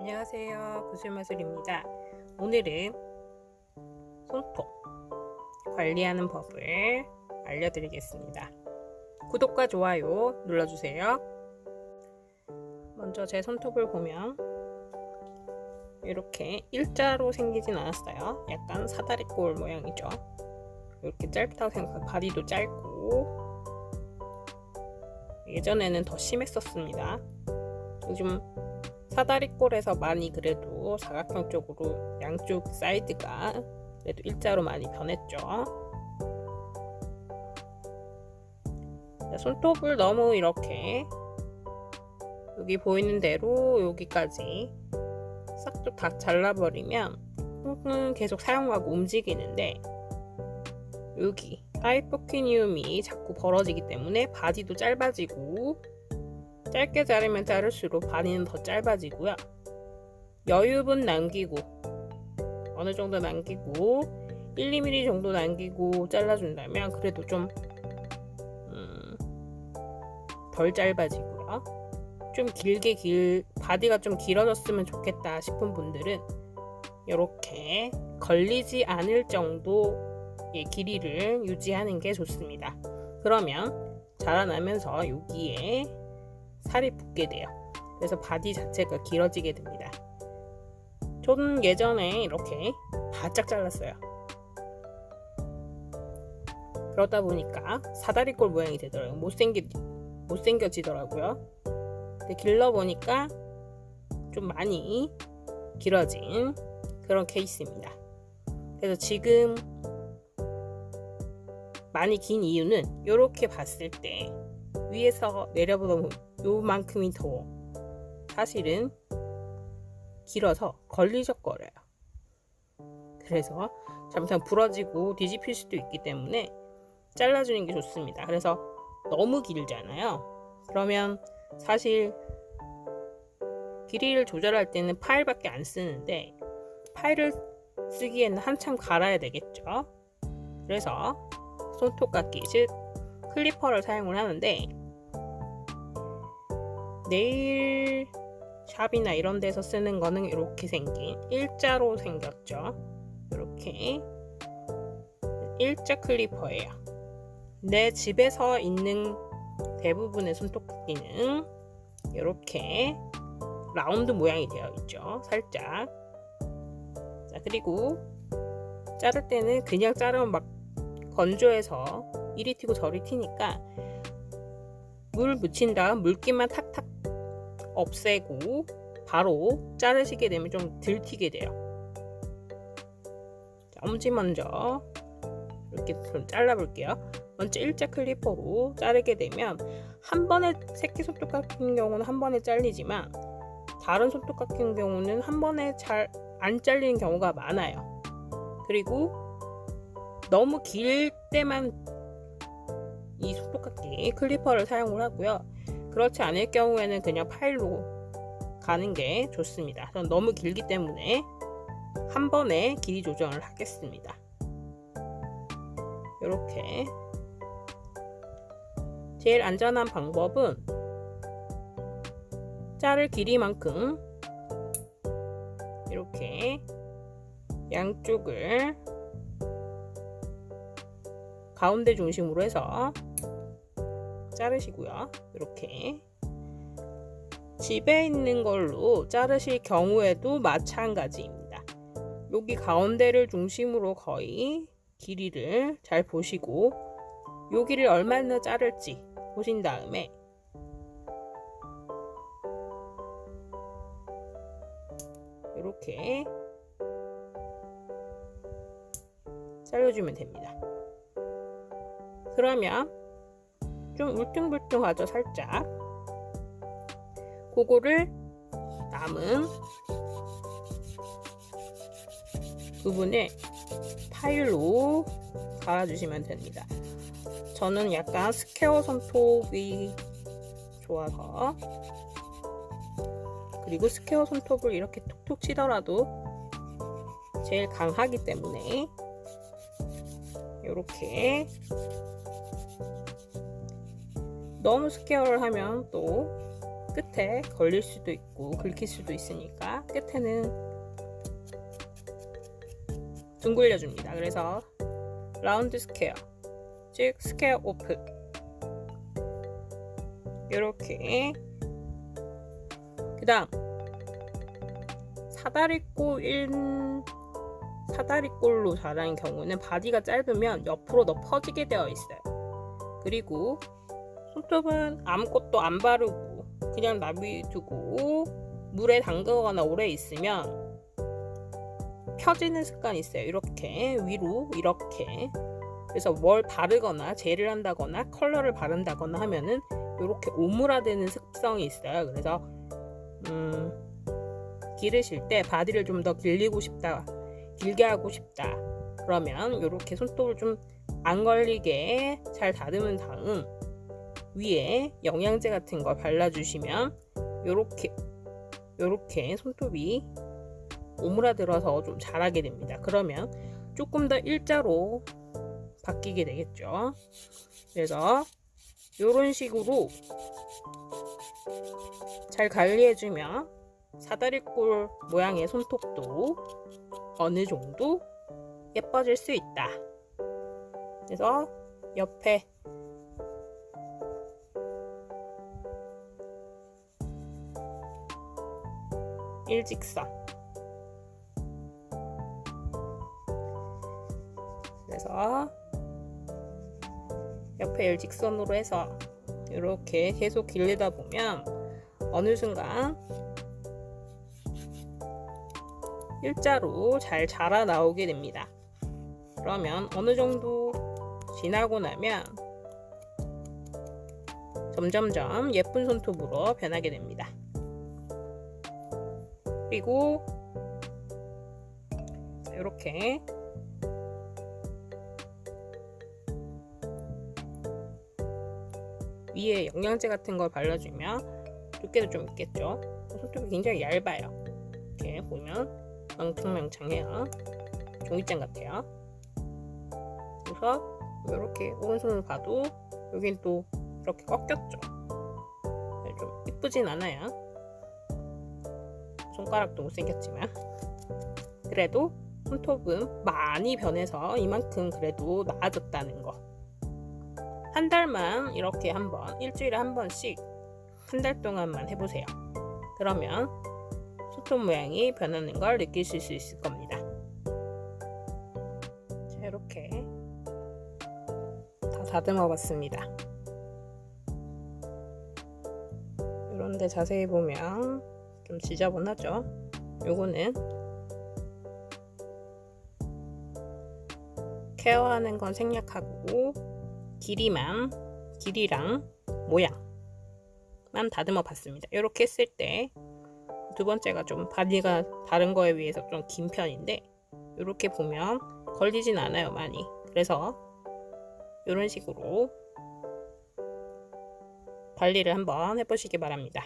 안녕하세요, 구슬마술입니다. 오늘은 손톱 관리하는 법을 알려드리겠습니다. 구독과 좋아요 눌러주세요. 먼저 제 손톱을 보면 이렇게 일자로 생기진 않았어요. 약간 사다리꼴 모양이죠. 이렇게 짧다고 생각하고 바디도 짧고, 예전에는 더 심했었습니다. 요즘 사다리꼴에서 많이 그래도 사각형 쪽으로 양쪽 사이드가 그래도 일자로 많이 변했죠. 손톱을 너무 이렇게 여기 보이는 대로 여기까지 싹둑 다 잘라버리면 계속 사용하고 움직이는데, 여기 하이포키니움이 자꾸 벌어지기 때문에 바디도 짧아지고, 짧게 자르면 자를수록 바디는 더 짧아지고요. 여유분 남기고, 어느 정도 남기고 1~2mm 정도 남기고 잘라준다면 그래도 좀 덜 짧아지고요. 좀 바디가 좀 길어졌으면 좋겠다 싶은 분들은 이렇게 걸리지 않을 정도의 길이를 유지하는 게 좋습니다. 그러면 자라나면서 여기에 살이 붙게 돼요. 그래서 바디 자체가 길어지게 됩니다. 저는 예전에 이렇게 바짝 잘랐어요. 그러다 보니까 사다리꼴 모양이 되더라고요. 못생겨지더라고요. 근데 길러보니까 좀 많이 길어진 그런 케이스입니다. 그래서 지금 많이 긴 이유는 이렇게 봤을 때 위에서 내려보면 요만큼이 더 사실은 길어서 걸리적거려요. 그래서 잘못하면 부러지고 뒤집힐 수도 있기 때문에 잘라주는 게 좋습니다. 그래서 너무 길잖아요. 그러면 사실 길이를 조절할 때는 파일밖에 안 쓰는데, 파일을 쓰기에는 한참 갈아야 되겠죠. 그래서 손톱깎이, 즉 클리퍼를 사용을 하는데, 네일 샵이나 이런 데서 쓰는 거는 이렇게 생긴 일자로 생겼죠. 이렇게 일자 클리퍼예요. 내 집에서 있는 대부분의 손톱깎이는 이렇게 라운드 모양이 되어 있죠. 살짝. 자, 그리고 자를 때는 그냥 자르면 막 건조해서 이리 튀고 저리 튀니까 물 묻힌 다음 물기만 탁탁 없애고 바로 자르시게 되면 좀 덜 튀게 돼요. 자, 엄지 먼저 이렇게 좀 잘라볼게요. 먼저 일자 클리퍼로 자르게 되면 한 번에, 새끼 손톱 같은 경우는 한 번에 잘리지만 다른 손톱 같은 경우는 한 번에 잘 안 잘리는 경우가 많아요. 그리고 너무 길 때만 이 손톱깎이 클리퍼를 사용을 하고요. 그렇지 않을 경우에는 그냥 파일로 가는 게 좋습니다. 저는 너무 길기 때문에 한 번에 길이 조정을 하겠습니다. 이렇게 제일 안전한 방법은 자를 길이만큼 이렇게 양쪽을 가운데 중심으로 해서 자르시고요. 이렇게 집에 있는 걸로 자르실 경우에도 마찬가지입니다. 여기 가운데를 중심으로 거의 길이를 잘 보시고, 여기를 얼마나 자를지 보신 다음에 이렇게 잘라주면 됩니다. 그러면 좀 울퉁불퉁하죠, 살짝. 그거를 남은 부분을 파일로 갈아주시면 됩니다. 저는 약간 스퀘어 손톱이 좋아서, 그리고 스퀘어 손톱을 이렇게 툭툭 치더라도 제일 강하기 때문에 이렇게, 너무 스퀘어를 하면 또 끝에 걸릴 수도 있고 긁힐 수도 있으니까 끝에는 둥글려줍니다. 그래서 라운드 스퀘어, 즉 스퀘어 오프, 이렇게. 그 다음 사다리꼴로 자라는 경우는 바디가 짧으면 옆으로 더 퍼지게 되어 있어요. 그리고 손톱은 아무것도 안 바르고 그냥 놔두고 물에 담그거나 오래 있으면 펴지는 습관이 있어요. 이렇게 위로 이렇게. 그래서 뭘 바르거나 젤을 한다거나 컬러를 바른다거나 하면은 이렇게 오므라드는 습성이 있어요. 그래서 기르실 때 바디를 좀 더 길게 하고 싶다 그러면 이렇게 손톱을 좀 안 걸리게 잘 다듬은 다음 위에 영양제 같은 걸 발라주시면 요렇게 손톱이 오므라들어서 좀 자라게 됩니다. 그러면 조금 더 일자로 바뀌게 되겠죠. 그래서 이런 식으로 잘 관리해주면 사다리꼴 모양의 손톱도 어느 정도 예뻐질 수 있다. 그래서 옆에 일직선, 그래서 옆에 일직선으로 해서 이렇게 계속 길르다 보면 어느 순간 일자로 잘 자라 나오게 됩니다. 그러면 어느 정도 지나고 나면 점점점 예쁜 손톱으로 변하게 됩니다. 그리고 이렇게 위에 영양제 같은 걸 발라주면 두께도 좀 있겠죠. 손톱이 굉장히 얇아요. 이렇게 보면 망창망창해요. 종이장 같아요. 그래서 이렇게 오른손을 봐도 여긴 또 이렇게 꺾였죠. 좀 이쁘진 않아요. 손가락도 못생겼지만 그래도 손톱은 많이 변해서 이만큼 그래도 나아졌다는 거. 한 달만 이렇게 일주일에 한 번씩 한 달 동안만 해보세요. 그러면 손톱 모양이 변하는 걸 느끼실 수 있을 겁니다. 자, 이렇게 다 다듬어 봤습니다. 이런데 자세히 보면 좀 지저분하죠. 요거는 케어하는 건 생략하고 길이랑 모양만 다듬어 봤습니다. 이렇게 했을 때 두 번째가 좀 바디가 다른 거에 비해서 좀 긴 편인데 이렇게 보면 걸리진 않아요, 많이. 그래서 이런 식으로 관리를 한번 해보시기 바랍니다.